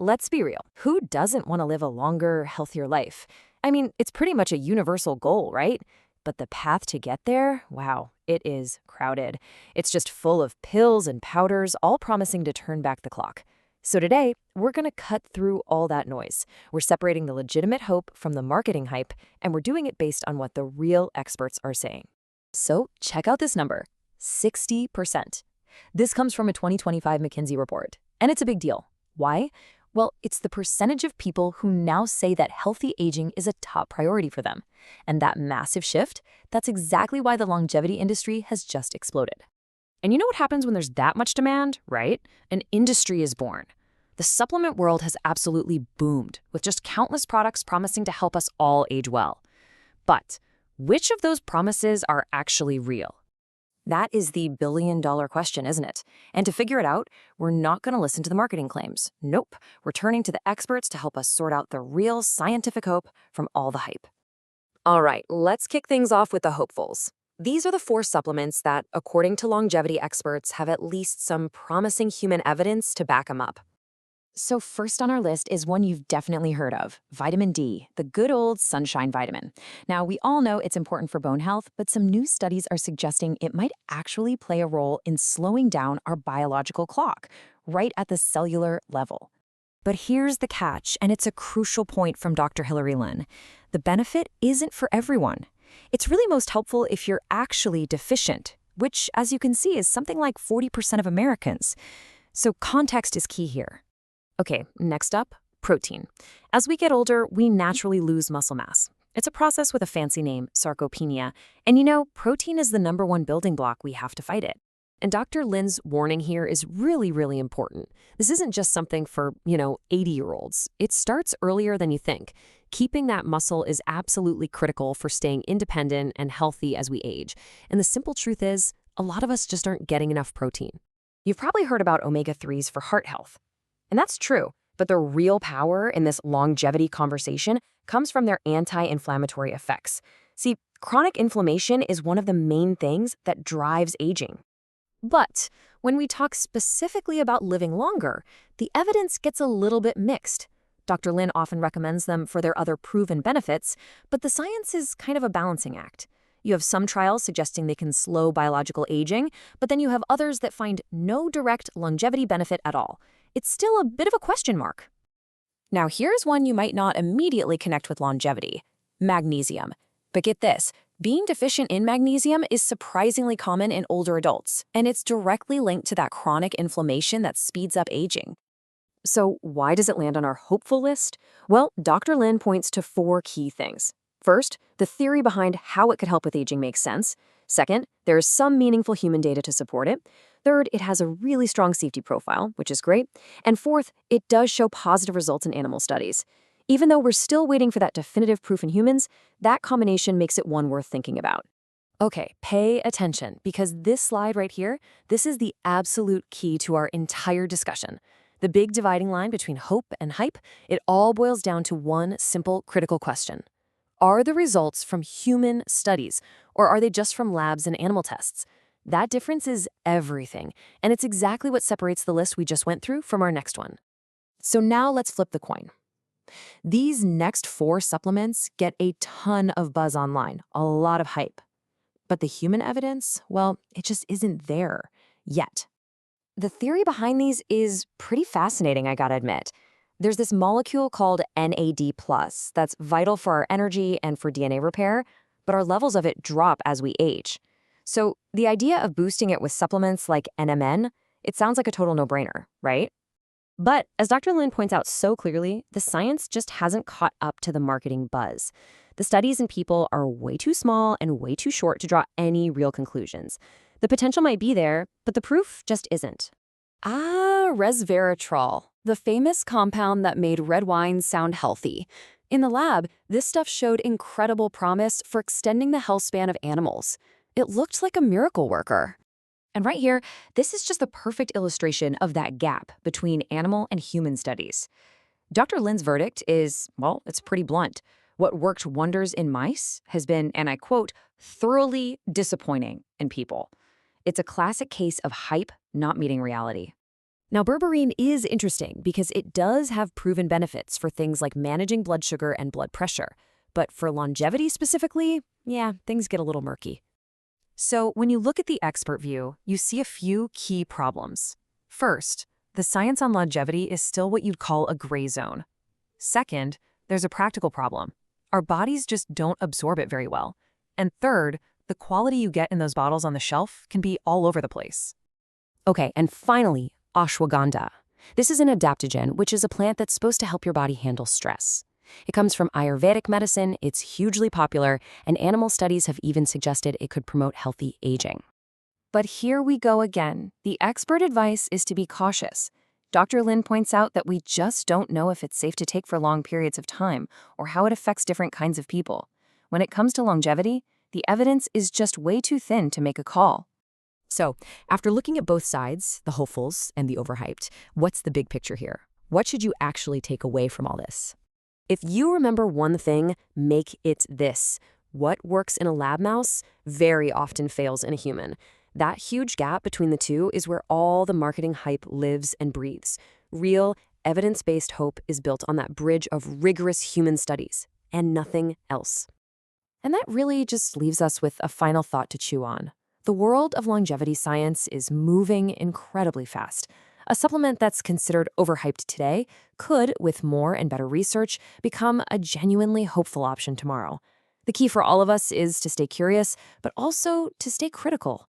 let's be real. Who doesn't want to live a longer, healthier life? I mean, it's pretty much a universal goal, right? But the path to get there, wow, it is crowded. It's just full of pills and powders, all promising to turn back the clock. So today, we're going to cut through all that noise. We're separating the legitimate hope from the marketing hype, and we're doing it based on what the real experts are saying. So check out this number, 60%. This comes from a 2025 McKinsey report, and it's a big deal. Why? Well, it's the percentage of people who now say that healthy aging is a top priority for them. And that massive shift, that's exactly why the longevity industry has just exploded. And you know what happens when there's that much demand, right? An industry is born. The supplement world has absolutely boomed, with just countless products promising to help us all age well. But which of those promises are actually real? That is the billion-dollar question, isn't it? And to figure it out, we're not going to listen to the marketing claims. Nope, we're turning to the experts to help us sort out the real scientific hope from all the hype. All right, let's kick things off with the hopefuls. These are the 4 supplements that, according to longevity experts, have at least some promising human evidence to back them up. So first on our list is one you've definitely heard of, vitamin D, the good old sunshine vitamin. Now, we all know it's important for bone health, but some new studies are suggesting it might actually play a role in slowing down our biological clock, right at the cellular level. But here's the catch, and it's a crucial point from Dr. Hilary Lynn. The benefit isn't for everyone. It's really most helpful if you're actually deficient, which, as you can see, is something like 40% of Americans. So context is key here. Okay, next up, protein. As we get older, we naturally lose muscle mass. It's a process with a fancy name, sarcopenia. And you know, protein is the #1 building block we have to fight it. And Dr. Lynn's warning here is really, really important. This isn't just something for, 80-year-olds. It starts earlier than you think. Keeping that muscle is absolutely critical for staying independent and healthy as we age. And the simple truth is, a lot of us just aren't getting enough protein. You've probably heard about omega-3s for heart health. And that's true, but the real power in this longevity conversation comes from their anti-inflammatory effects. See, chronic inflammation is one of the main things that drives aging. But when we talk specifically about living longer, the evidence gets a little bit mixed. Dr. Lynn often recommends them for their other proven benefits, but the science is kind of a balancing act. You have some trials suggesting they can slow biological aging, but then you have others that find no direct longevity benefit at all. It's still a bit of a question mark. Now here's one you might not immediately connect with longevity, magnesium. But get this, being deficient in magnesium is surprisingly common in older adults, and it's directly linked to that chronic inflammation that speeds up aging. So why does it land on our hopeful list? Well, Dr. Lynn points to 4 key things. First, the theory behind how it could help with aging makes sense. Second, there is some meaningful human data to support it. Third, it has a really strong safety profile, which is great. And fourth, it does show positive results in animal studies. Even though we're still waiting for that definitive proof in humans, that combination makes it one worth thinking about. Okay, pay attention, because this slide right here, this is the absolute key to our entire discussion. The big dividing line between hope and hype, it all boils down to one simple, critical question. Are the results from human studies, or are they just from labs and animal tests? That difference is everything, and it's exactly what separates the list we just went through from our next one. So now let's flip the coin. These next 4 supplements get a ton of buzz online, a lot of hype. But the human evidence, well, it just isn't there yet. The theory behind these is pretty fascinating, I gotta admit. There's this molecule called NAD+, that's vital for our energy and for DNA repair, but our levels of it drop as we age. So the idea of boosting it with supplements like NMN, it sounds like a total no-brainer, right? But as Dr. Lynn points out so clearly, the science just hasn't caught up to the marketing buzz. The studies in people are way too small and way too short to draw any real conclusions. The potential might be there, but the proof just isn't. Resveratrol, the famous compound that made red wine sound healthy. In the lab, this stuff showed incredible promise for extending the health span of animals. It looked like a miracle worker. And right here, this is just the perfect illustration of that gap between animal and human studies. Dr. Lynn's verdict is, well, it's pretty blunt. What worked wonders in mice has been, and I quote, thoroughly disappointing in people. It's a classic case of hype not meeting reality. Now, berberine is interesting because it does have proven benefits for things like managing blood sugar and blood pressure. But for longevity specifically, yeah, things get a little murky. So when you look at the expert view, you see a few key problems. First, the science on longevity is still what you'd call a gray zone. Second, there's a practical problem. Our bodies just don't absorb it very well. And third, the quality you get in those bottles on the shelf can be all over the place. Okay, and finally, ashwagandha. This is an adaptogen, which is a plant that's supposed to help your body handle stress. It comes from Ayurvedic medicine, it's hugely popular, and animal studies have even suggested it could promote healthy aging. But here we go again. The expert advice is to be cautious. Dr. Lin points out that we just don't know if it's safe to take for long periods of time or how it affects different kinds of people. When it comes to longevity, the evidence is just way too thin to make a call. So, after looking at both sides, the hopefuls and the overhyped, what's the big picture here? What should you actually take away from all this? If you remember one thing, make it this. What works in a lab mouse very often fails in a human. That huge gap between the two is where all the marketing hype lives and breathes. Real, evidence-based hope is built on that bridge of rigorous human studies, and nothing else. And that really just leaves us with a final thought to chew on. The world of longevity science is moving incredibly fast. A supplement that's considered overhyped today could, with more and better research, become a genuinely hopeful option tomorrow. The key for all of us is to stay curious, but also to stay critical.